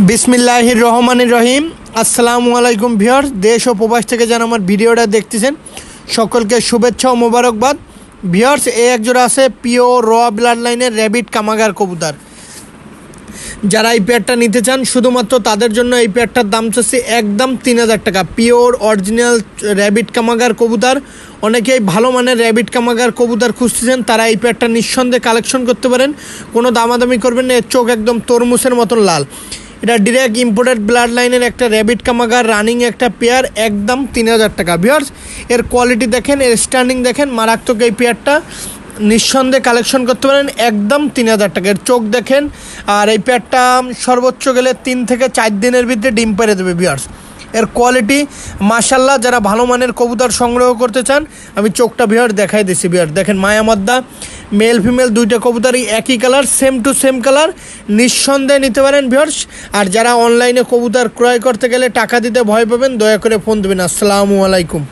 বিসমিল্লাহির রহমানির রহিম। আসসালামু আলাইকুম ভিউয়ার্স, দেশ ও প্রবাস থেকে যারা আমার ভিডিওটা দেখতেছেন সকলকে শুভেচ্ছা ও মোবারকবাদ। ভিউয়ার্স, এই একজোড়া আছে পিওর র ব্লাড লাইনের র্যাবিট কামাগার কবুতর। যারা এই পেয়ারটা নিতে চান শুধুমাত্র তাদের জন্য এই পেয়ারটার দাম চাচ্ছে একদম 3000 টাকা। পিওর অরিজিনাল র্যাবিট কামাগার কবুতর। অনেকেই ভালো মানের র্যাবিট কামাগার কবুতর খুঁজতেছেন, তারা এই পেয়ারটা নিঃসন্দেহে কালেকশন করতে পারেন। কোনো দামাদামি করবেন না, এর চোখ একদম তরমুজের মতন লাল। এটা ডিরেক্ট ইম্পোর্টেড ব্লাড লাইনের একটা র্যাবিট কামাগার রানিং একটা পেয়ার, একদম 3000 টাকা। ভিউয়ার্স, এর কোয়ালিটি দেখেন, এর স্ট্যান্ডিং দেখেন, মারাত্মক। এই পেয়ারটা নিঃসন্দেহে কালেকশন করতে পারেন একদম 3000 টাকা। এর চোখ দেখেন। আর এই পেয়ারটা সর্বোচ্চ গেলে 3 থেকে 4 দিনের ভিতরে ডিম পেড়ে দেবে। ভিউয়ার্স, এর কোয়ালিটি মাশাল্লাহ। যারা ভালো মানের কবুতর সংগ্রহ করতে চান, আমি চোখটা ভিউয়ার দেখাই দিচ্ছি। ভিউয়ার দেখেন, মায়ামাদ্দা মেল ফিমেল দুইটা কবুতরই একই colour, same to same colour. নিঃসন্দেহে নিতে পারেন ভিউয়ার্স। আর যারা অনলাইনে কবুতর ক্রয় করতে গেলে টাকা দিতে ভয় পাবেন, দয়া করে ফোন দেবেন। আসসালামু আলাইকুম।